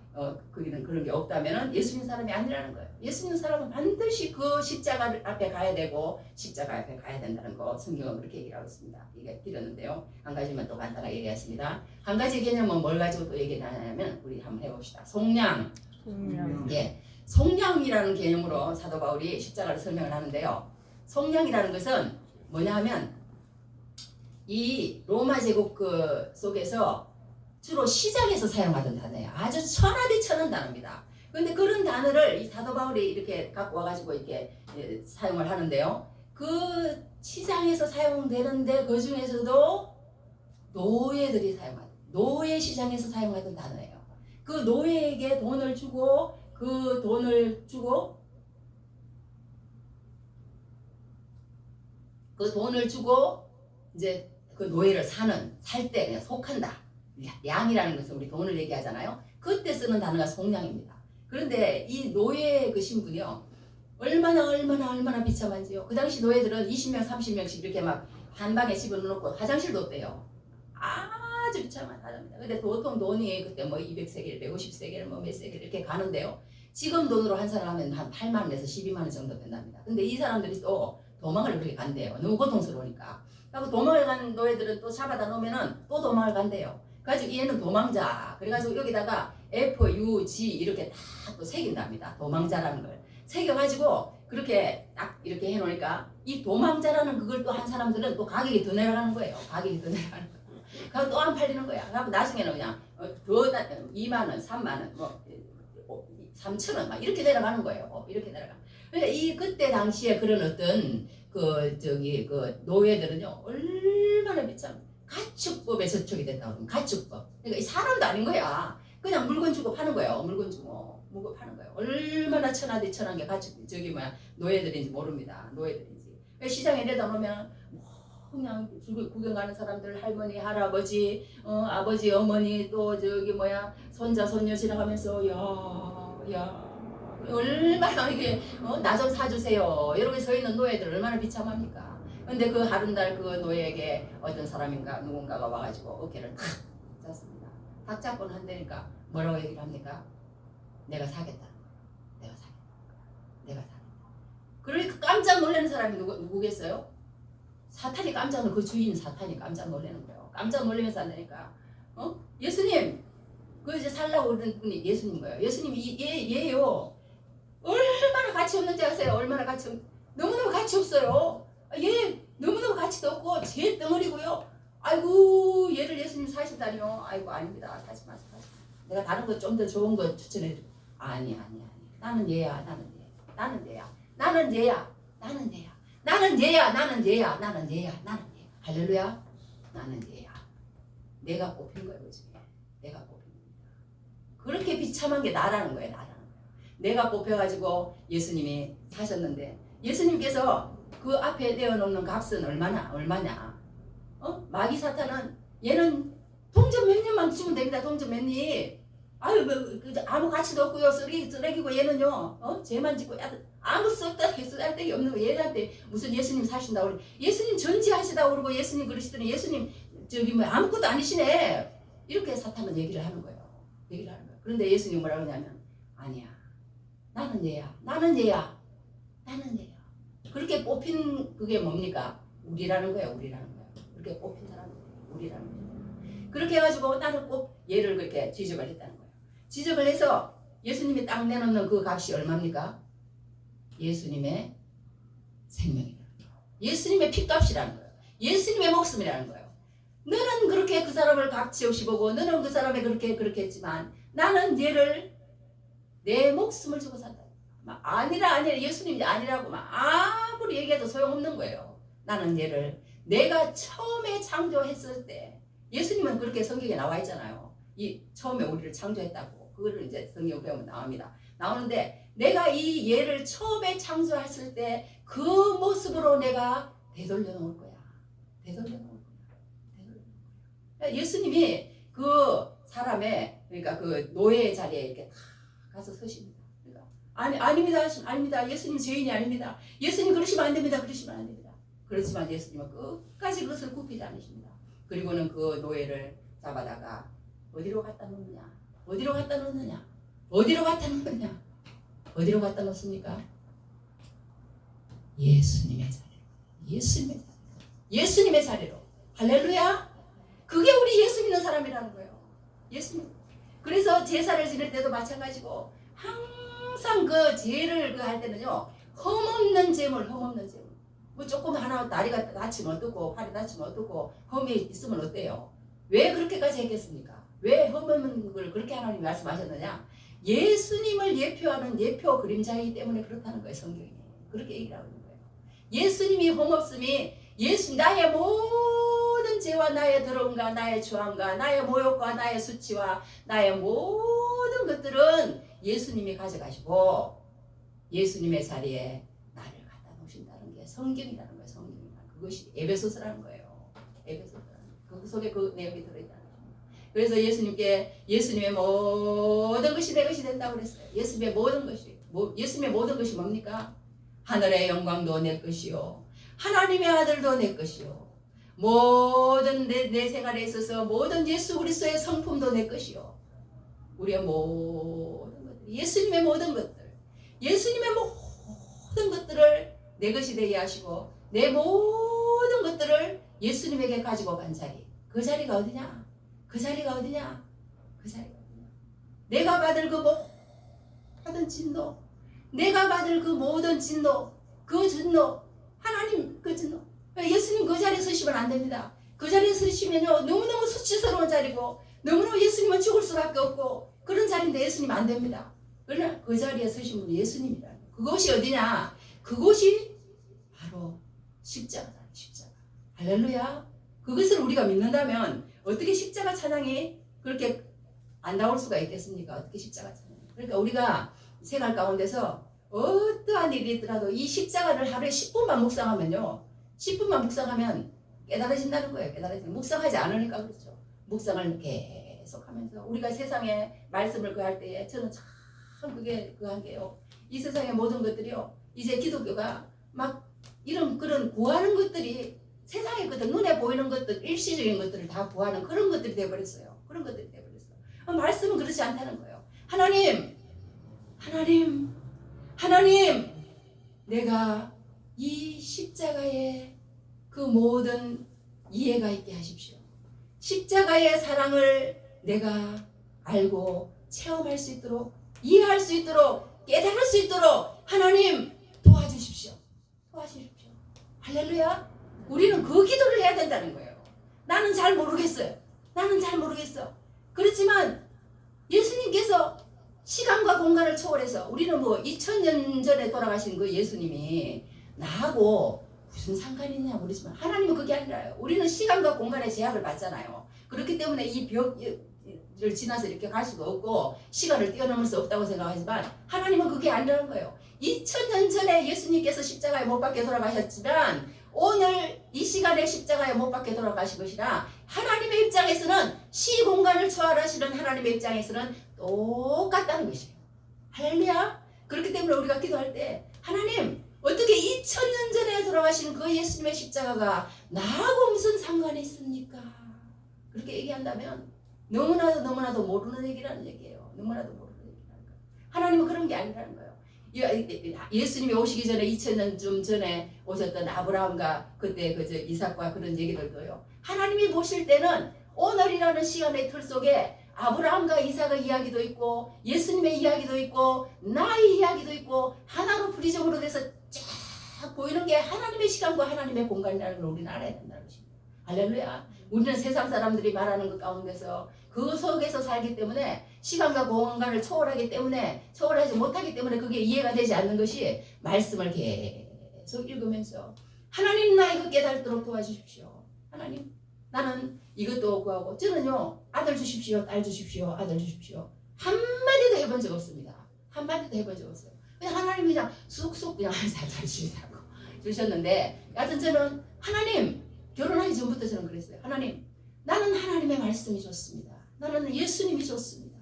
그런 게 없다면은 예수 믿는 사람이 아니라는 거예요. 예수 믿는 사람은 반드시 그 십자가 앞에 가야 되고 십자가 앞에 가야 된다는 거 성경은 그렇게 얘기하고 있습니다. 이게 드렸는데요. 한 가지만 또 간단하게 얘기했습니다. 한 가지 개념은 뭘 가지고 또 얘기하냐면 우리 한번 해봅시다. 속량. 예, 속량이라는 개념으로 사도 바울이 십자가를 설명을 하는데요. 속량이라는 것은 뭐냐 하면 이 로마 제국 그 속에서 주로 시장에서 사용하던 단어예요. 아주 천하디천한 단어입니다. 그런데 그런 단어를 이 사도 바울이 이렇게 갖고 와가지고 이렇게 사용을 하는데요. 그 시장에서 사용되는데 그 중에서도 노예들이 사용하던 노예 시장에서 사용하던 단어예요. 그 노예에게 돈을 주고 그 돈을 주고 이제 그 노예를 살 때 그냥 속한다. 양이라는 것은 우리 돈을 얘기하잖아요. 그때 쓰는 단어가 속량입니다. 그런데 이 노예 그 신분이요. 얼마나 비참한지요. 그 당시 노예들은 20명, 30명씩 이렇게 막 한 방에 집어넣고 화장실도 없대요. 아주 비참한 사람입니다. 근데 보통 돈이 그때 뭐 200세겔, 150세겔, 뭐 몇 세겔 이렇게 가는데요. 지금 돈으로 한 사람 하면 한 8만 원에서 12만 원 정도 된답니다. 근데 이 사람들이 또 도망을 그렇게 간대요. 너무 고통스러우니까. 그리고 도망을 간 노예들은 또 잡아다 놓으면은 또 도망을 간대요. 그래가지고 얘는 도망자. 그래가지고 여기다가 F, U, G 이렇게 다 또 새긴답니다. 도망자라는 걸. 새겨가지고 그렇게 딱 이렇게 해놓으니까 이 도망자라는 그걸 또 한 사람들은 또 가격이 더 내려가는 거예요. 가격이 더 내려가는 거예요. 그래서 또 안 팔리는 거야. 그래서 나중에는 그냥 더 2만 원, 3만 원, 뭐 3천 원 막 이렇게 내려가는 거예요. 이렇게 내려가. 그러니까 이 그때 당시에 그런 어떤 그 노예들은요 얼마나 비참. 가축법에 저촉이 됐다고 그러면 가축법. 그러니까 이 사람도 아닌 거야. 그냥 물건 주고 파는 거예요. 물건 파는 거예요. 얼마나 천하디천한 게 노예들인지 모릅니다. 노예들인지. 시장에 내다 놓으면 그냥 구경 가는 사람들 할머니, 할아버지, 아버지, 어머니 또 손자, 손녀 지나가면서 야 얼마나 이게 나 좀 사주세요 이렇게 서 있는 노예들 얼마나 비참합니까? 근데 그 하룬달 그 노예에게 어떤 사람인가 누군가가 와가지고 어깨를 탁 잡습니다. 탁 잡고는 한다니까 뭐라고 얘기를 합니까? 내가 사겠다. 내가 사겠다. 내가 사겠다. 그러니까 깜짝 놀라는 사람이 누구겠어요? 사탄이 깜짝 놀라, 그 주인 사탄이 깜짝 놀라는 거예요. 깜짝 놀라면서 한다니까. 예수님, 그 이제 살라고 그러는 분이 예수님 거예요. 예수님이 얘요. 얼마나 가치 없는지 아세요? 얼마나 가치 너무너무 가치 없어요. 얘 너무너무 가치도 없고 제 덩어리고요. 아이고 얘를 예수님 사신다니요. 아이고 아닙니다. 사지 마세요. 내가 다른 거 좀 더 좋은 거 추천해 줘. 아니. 나는 얘야. 나는 얘야. 할렐루야. 나는 얘야. 내가 뽑힌 거예요, 그지? 내가 뽑힌 겁니다. 그렇게 비참한 게 나라는 거예요. 내가 뽑혀가지고 예수님이 사셨는데 예수님께서 그 앞에 내어놓는 값은 얼마냐? 마귀 사탄은 얘는 동전 몇 년만 주면 됩니다. 동전 몇 년. 아유 아무 가치도 없고요. 쓰레기고 얘는요. 죄만 짓고 아무 쓸데기 없는 거. 얘한테 무슨 예수님 사신다고 그래. 예수님 전지하시다고 그러고 예수님 그러시더니 예수님 저기 뭐 아무것도 아니시네. 이렇게 사탄은 얘기를 하는 거예요. 그런데 예수님 뭐라고 하냐면 아니야. 나는 얘야. 그렇게 뽑힌 그게 뭡니까? 우리라는 거예요. 그렇게 뽑힌 사람은 우리라는 거예요. 그렇게 해가지고 나는 꼭 얘를 그렇게 지적을 했다는 거예요. 지적을 해서 예수님이 딱 내놓는 그 값이 얼마입니까? 예수님의 생명이라는 거예요. 예수님의 피값이라는 거예요. 예수님의 목숨이라는 거예요. 너는 그렇게 그 사람을 가치 없이 보고 너는 그 사람이 그렇게 했지만 나는 얘를 내 목숨을 주고 산다. 아니라 예수님이 아니라고 아무리 얘기해도 소용없는 거예요. 나는 얘를 내가 처음에 창조했을 때 예수님은 그렇게 성경에 나와 있잖아요. 이 처음에 우리를 창조했다고. 그거를 이제 성경 배우면 나오는데 내가 이 얘를 처음에 창조했을 때 그 모습으로 내가 되돌려 놓을 거야. 예수님이 그 사람의 그러니까 그 노예의 자리에 이렇게 다 가서 서십니다. 그러니까 아닙니다. 예수님 죄인이 아닙니다. 예수님 그러시면 안 됩니다. 그렇지만 예수님은 끝까지 그것을 굽히지 않으십니다. 그리고는 그 노예를 잡아다가 어디로 갖다 놓습니까? 예수님의 자리로. 할렐루야. 그게 우리 예수 믿는 사람이라는 거예요. 예수님. 그래서 제사를 지낼 때도 마찬가지고 항상 그 죄를 할 때는요. 흠없는 재물. 뭐 조금 하나 다리가 다치면 어떻고 팔이 다치면 어떻고 흠이 있으면 어때요? 왜 그렇게까지 했겠습니까? 왜 흠없는 걸 그렇게 하나님이 말씀하셨느냐? 예수님을 예표하는 예표 그림자이기 때문에 그렇다는 거예요. 성경이. 그렇게 얘기를 하고 있는 거예요. 예수님이 흠없음이 나의 모든 죄와 나의 더러움과 나의 추함과 나의 모욕과 나의 수치와 나의 모든 것들은 예수님이 가져가시고 예수님의 자리에 나를 갖다 놓으신다는 게 성경이라는 거예요. 그것이 에베소서라는 거예요. 그 속에 그 내용이 들어있다는 거예요. 그래서 예수님의 모든 것이 내 것이 된다고 그랬어요. 예수님의 모든 것이 뭡니까? 하늘의 영광도 내 것이요. 하나님의 아들도 내 것이요. 모든 내 생활에 있어서 모든 예수 그리스도의 성품도 내 것이요. 우리의 모든 것들, 예수님의 모든 것들을 내 것이 되게 하시고 내 모든 것들을 예수님에게 가지고 간 자리. 그 자리가 어디냐? 내가 받을 그 모든 진노, 그 진노, 하나님 그 진노. 예수님 그 자리에 서시면 안 됩니다. 그 자리에 서시면요 너무너무 수치스러운 자리고 너무너무 예수님은 죽을 수밖에 없고 그런 자리인데 예수님 안 됩니다. 그러나 그 자리에 서신 분이 예수님이라. 그것이 어디냐? 그것이 바로 십자가. 할렐루야. 그것을 우리가 믿는다면 어떻게 십자가 찬양이 그렇게 안 나올 수가 있겠습니까? 어떻게 십자가 찬양? 그러니까 우리가 생활 가운데서 어떠한 일이 있더라도 이 십자가를 하루에 10분만 묵상하면 깨달아진다는 거예요. 묵상하지 않으니까 그렇죠. 묵상을 계속하면서 우리가 세상에 말씀을 할 때에 저는 참 그게 그한 게요. 이 세상의 모든 것들이요. 이제 기독교가 막 이런 그런 구하는 것들이 세상의 것들, 눈에 보이는 것들, 일시적인 것들을 다 구하는 그런 것들이 돼버렸어요. 그런 것들이 돼버렸어요. 말씀은 그렇지 않다는 거예요. 하나님, 내가 이 십자가의 그 모든 이해가 있게 하십시오. 십자가의 사랑을 내가 알고 체험할 수 있도록, 이해할 수 있도록, 깨달을 수 있도록 하나님 도와주십시오. 도와주십시오. 할렐루야. 우리는 그 기도를 해야 된다는 거예요. 나는 잘 모르겠어요. 나는 잘 모르겠어. 그렇지만 예수님께서 시간과 공간을 초월해서, 우리는 뭐 2000년 전에 돌아가신 그 예수님이 나하고 무슨 상관이 있냐 모르지만 하나님은 그게 아니라요. 우리는 시간과 공간의 제약을 받잖아요. 그렇기 때문에 이 벽을 지나서 이렇게 갈 수도 없고 시간을 뛰어넘을 수 없다고 생각하지만 하나님은 그게 아니라는 거예요. 2000년 전에 예수님께서 십자가에 못 박혀 돌아가셨지만 오늘 이 시간에 십자가에 못 박혀 돌아가신 것이라, 하나님의 입장에서는 시공간을 초월하시는 하나님의 입장에서는 똑같다는 것이에요. 할렐루야. 그렇기 때문에 우리가 기도할 때 하나님, 어떻게 2000년 전에 돌아가신 그 예수님의 십자가가 나하고 무슨 상관이 있습니까? 그렇게 얘기한다면 너무나도 모르는 얘기라는 얘기예요. 너무나도 모르는 얘기라는 거예요. 하나님은 그런 게 아니라는 거예요. 예수님이 오시기 전에 2000년 전에 오셨던 아브라함과 그때 그저 이삭과 그런 얘기들도요. 하나님이 보실 때는 오늘이라는 시간의 틀 속에 아브라함과 이삭의 이야기도 있고 예수님의 이야기도 있고 나의 이야기도 있고 하나로 프리즘으로 돼서 쫙 보이는 게 하나님의 시간과 하나님의 공간이라는 걸 우리는 알아야 된다는 것입니다. 할렐루야. 우리는 세상 사람들이 말하는 것 가운데서 그 속에서 살기 때문에, 시간과 공간을 초월하기 때문에, 초월하지 못하기 때문에 그게 이해가 되지 않는 것이, 말씀을 계속 읽으면서 하나님 나 이거 깨닫도록 도와주십시오. 하나님 나는 이것도 구하고, 저는요 아들 주십시오, 딸 주십시오, 아들 주십시오 한마디도 해본 적 없습니다. 한마디도 해본 적 없어요. 그냥 하나님이 그냥 쑥쑥 그냥 잘 주시다고 주셨는데, 여하튼 저는 하나님, 결혼하기 전부터 저는 그랬어요. 하나님, 나는 하나님의 말씀이 좋습니다. 나는 예수님이 좋습니다.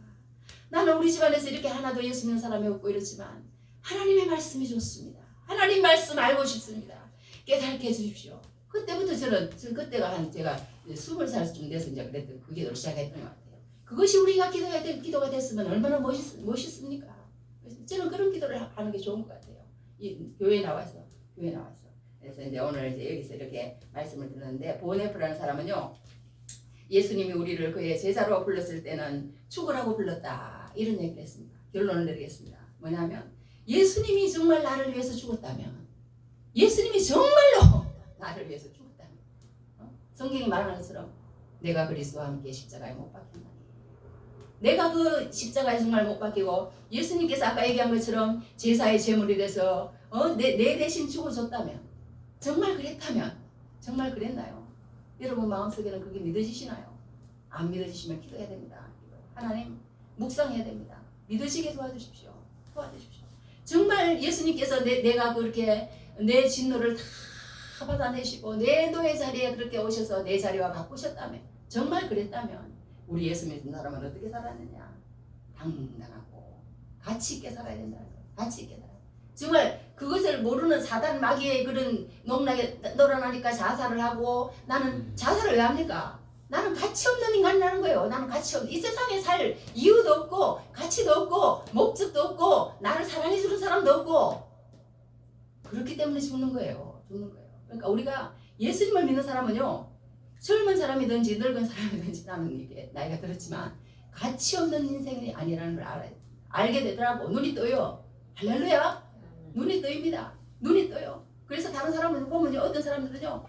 나는 우리 집안에서 이렇게 하나도 예수 믿는 사람이 없고 이렇지만 하나님의 말씀이 좋습니다. 하나님 말씀 알고 싶습니다. 깨닫게 해주십시오. 그때부터 저는 그때가 한 제가 20살쯤 돼서 이제 그랬던 그 기도를 시작했던 것 같아요. 그것이 우리가 기도해야 될 기도가 됐으면 얼마나 멋있습니까? 저는 그런 기도를 하는 게 좋은 것 같아요. 이 교회에 나와서. 그래서 이제 오늘 이제 여기서 이렇게 말씀을 드렸는데, 보네프라는 사람은요, 예수님이 우리를 그의 제자로 불렀을 때는 죽으라고 불렀다, 이런 얘기를 했습니다. 결론을 내리겠습니다. 뭐냐면, 예수님이 정말 나를 위해서 죽었다면, 예수님이 정말로 나를 위해서 죽었다면, 성경이 말하는 것처럼 내가 그리스도와 함께 십자가에 못 박힌다. 내가 그 십자가에 정말 못 박히고 예수님께서 아까 얘기한 것처럼 제사의 제물이 돼서 내 대신 죽어줬다면, 정말 그랬다면, 정말 그랬나요? 여러분 마음속에는 그게 믿어지시나요? 안 믿어지시면 기도해야 됩니다. 하나님, 묵상해야 됩니다. 믿으시게 도와주십시오. 정말 예수님께서 내가 그렇게 내 진노를 다 받아내시고 내 노예 자리에 그렇게 오셔서 내 자리와 바꾸셨다면, 정말 그랬다면 우리 예수 믿는 사람은 어떻게 살았느냐? 당당하고 가치 있게 살아야 된다는 거예요. 가치 있게 살아야 돼요. 정말 그것을 모르는 사단 마귀의 그런 농락에 놀아나니까 자살을 하고, 나는 자살을 왜 합니까? 나는 가치 없는 인간이라는 거예요. 나는 가치 없는, 이 세상에 살 이유도 없고 가치도 없고 목적도 없고 나를 사랑해주는 사람도 없고, 그렇기 때문에 죽는 거예요. 그러니까 우리가 예수님을 믿는 사람은요, 젊은 사람이든지 늙은 사람이든지, 나는 이게 나이가 들었지만 가치 없는 인생이 아니라는 걸 알게 되더라고. 눈이 떠요. 할렐루야. 눈이 떠입니다. 눈이 떠요. 그래서 다른 사람을 보면요, 어떤 사람들은요,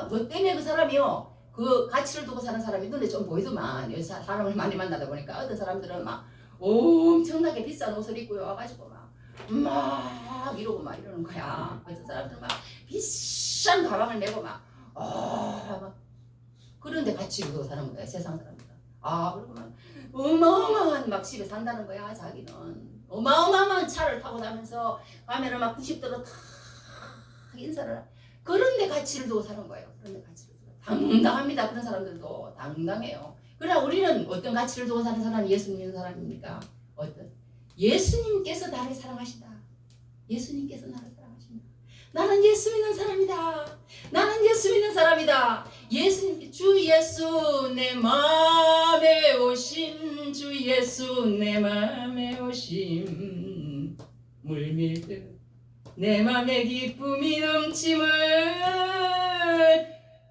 뭐 때문에 그 사람이요, 그 가치를 두고 사는 사람이 눈에 좀 보이더만, 사람을 많이 만나다 보니까 어떤 사람들은 막 엄청나게 비싼 옷을 입고 와가지고 막 이러고 막 이러는 거야. 어떤 사람들은 막 비싼 가방을 메고 막 그런데 같이 두고 사는 거야, 세상 사람들은. 그리고 막 어마어마한 막 집에 산다는 거야. 자기는 어마어마한 차를 타고 다면서 가면은 막 90도로 탁 인사를, 그런데 가치를 두고 사는 거예요. 그런데 가치를 두고 당당합니다. 그런 사람들도 당당해요. 그러나 우리는 어떤 가치를 두고 사는 사람이 예수 믿는 사람입니까? 어떤 예수님께서 나를 사랑하신다. 예수님께서 나를 사랑하신다. 나는 예수 믿는 사람이다. 나는 예수 믿는 사람이다. 예수님, 주 예수 내 마음에 오심, 주 예수 내 마음에 오심, 물밀듯 내 맘에 기쁨이 넘침을,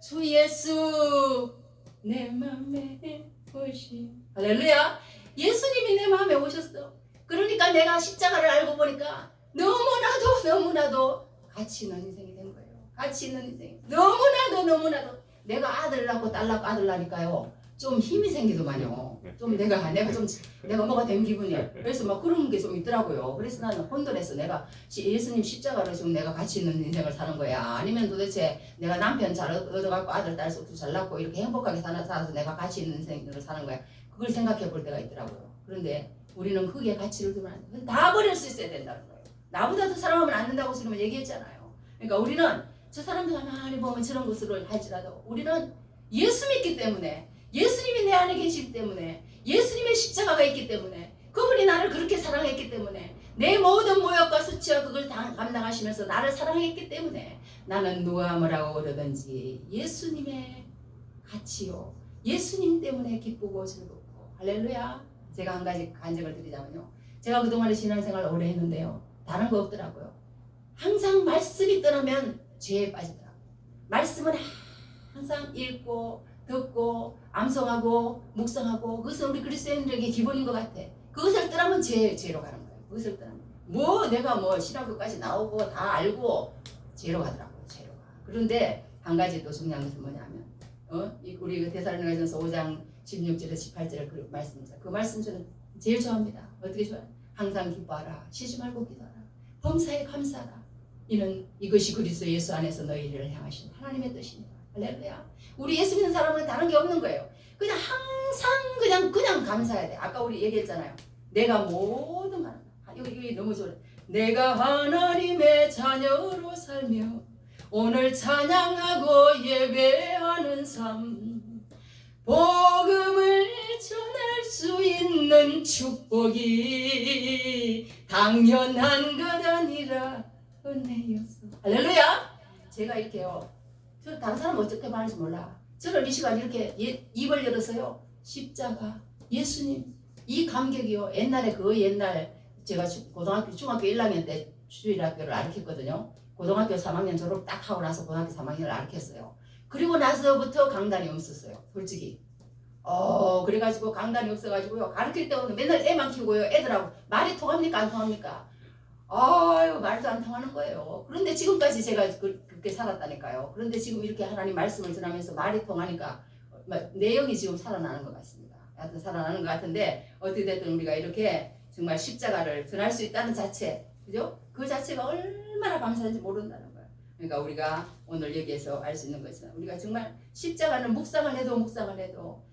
주 예수 내 맘에 오심. 할렐루야. 예수님이 내 마음에 오셨어. 그러니까 내가 십자가를 알고 보니까 너무나도 가치 있는 인생이 된 거예요. 가치 있는 인생. 너무나도 내가 아들 낳고 딸 낳고 아들 낳으니까요, 좀 힘이 생기더만요. 좀 내가 뭐가 된 기분이야. 그래서 막 그런 게 좀 있더라고요. 그래서 나는 혼돈해서 내가 예수님 십자가로 지금 내가 가치 있는 인생을 사는 거야, 아니면 도대체 내가 남편 잘 얻어갖고 아들 딸 쏙 잘 낳고 이렇게 행복하게 살아서 내가 가치 있는 인생을 사는 거야. 그걸 생각해 볼 때가 있더라고요. 그런데 우리는 흙에 가치를 두면 안 돼. 다 버릴 수 있어야 된다는 거예요. 나보다 더 사랑하면 안 된다고 지금 얘기했잖아요. 그러니까 우리는 저 사람들 가만히 보면 저런 것으로 할지라도 우리는 예수 믿기 때문에, 예수님이 내 안에 계시기 때문에, 예수님의 십자가가 있기 때문에, 그분이 나를 그렇게 사랑했기 때문에, 내 모든 모욕과 수치와 그걸 감당하시면서 나를 사랑했기 때문에 나는 누가 뭐라고 그러든지 예수님의 가치요, 예수님 때문에 기쁘고 즐겁고. 할렐루야. 제가 한 가지 간증을 드리자면요, 제가 그동안에 신앙생활 오래 했는데요, 다른 거 없더라고요. 항상 말씀이 떠나면 죄에 빠지더라고요. 말씀은 항상 읽고 듣고 암송하고 묵상하고, 그것은 우리 그리스도인들에게 기본인 것 같아. 그것을 떠나면 죄로 가는 거예요. 그것을 떠나면 내가 신학교까지 나오고 다 알고 죄로 가더라고요. 죄로 가. 그런데 한 가지 또 중요한 것은 뭐냐면, 우리 데살로니가전서 5장 16절에서 18절의 그 말씀입니다. 그 말씀 저는 제일 좋아합니다. 어떻게 좋아요? 항상 기뻐하라, 쉬지 말고 기도하라, 범사에 감사하라. 이것이 그리스도 예수 안에서 너희를 향하신 하나님의 뜻입니다. 할렐루야. 우리 예수 믿는 사람은 다른 게 없는 거예요. 그냥 항상 그냥 감사해야 돼. 아까 우리 얘기했잖아요. 내가 모든 말, 이거 너무 좋아요. 내가 하나님의 자녀로 살며 오늘 찬양하고 예배하는 삶, 복음을 전할 수 있는 축복이 당연한 것 아니라 은혜였어. 할렐루야. 제가 이렇게요, 저 다른 사람 어떻게 말할지 몰라. 저는 이 시간 이렇게 입을 열어서요, 십자가, 예수님, 이 감격이요. 옛날 제가 고등학교, 중학교 1학년 때 주일학교를 가르쳤거든요. 고등학교 3학년 졸업 딱 하고 나서 고등학교 3학년을 가르쳤어요. 그리고 나서부터 강단이 없었어요. 솔직히. 그래가지고 강단이 없어가지고요, 가르칠 때는 맨날 애만 키우고요, 애들하고 말이 통합니까 안 통합니까? 말도 안 통하는 거예요. 그런데 지금까지 제가 그렇게 살았다니까요. 그런데 지금 이렇게 하나님 말씀을 전하면서 말이 통하니까 내용이 지금 살아나는 것 같습니다. 하여튼 살아나는 것 같은데, 어떻게 됐든 우리가 이렇게 정말 십자가를 전할 수 있다는 자체, 그죠? 그 자체가 얼마나 감사한지 모른다는 거예요. 그러니까 우리가 오늘 여기에서 알 수 있는 것은, 우리가 정말 십자가는 묵상을 해도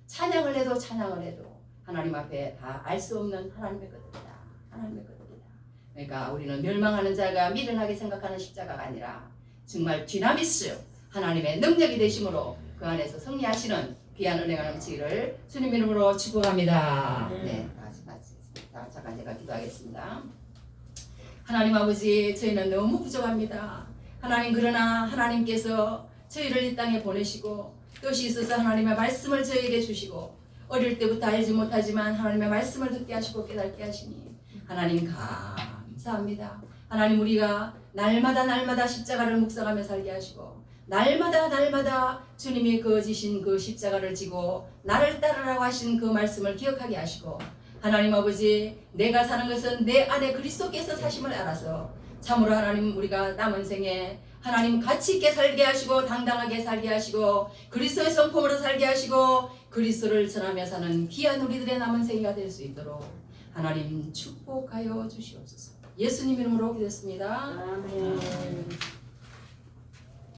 찬양을 해도 하나님 앞에 다 알 수 없는 하나님의 것들이다. 하나님의 것들이다. 그러니까 우리는 멸망하는 자가 미련하게 생각하는 십자가가 아니라 정말 디나미스, 하나님의 능력이 되심으로 그 안에서 승리하시는 귀한 은혜가 넘치기를 주님 이름으로 축복합니다. 네, 다시 마치겠습니다. 잠깐 제가 기도하겠습니다. 하나님 아버지, 저희는 너무 부족합니다. 하나님, 그러나 하나님께서 저희를 이 땅에 보내시고 뜻이 있어서 하나님의 말씀을 저에게 주시고, 어릴 때부터 알지 못하지만 하나님의 말씀을 듣게 하시고 깨닫게 하시니 하나님 감사합니다. 하나님, 우리가 날마다 십자가를 묵상하며 살게 하시고, 날마다 주님이 지신 그 십자가를 지고 나를 따르라고 하신 그 말씀을 기억하게 하시고, 하나님 아버지, 내가 사는 것은 내 안에 그리스도께서 사심을 알아서 참으로 하나님, 우리가 남은 생에 하나님 가치 있게 살게 하시고 당당하게 살게 하시고 그리스도의 성품으로 살게 하시고 그리스도를 전하며 사는 귀한 우리들의 남은 생애가 될 수 있도록 하나님 축복하여 주시옵소서. 예수님 이름으로 기도했습니다. 아멘.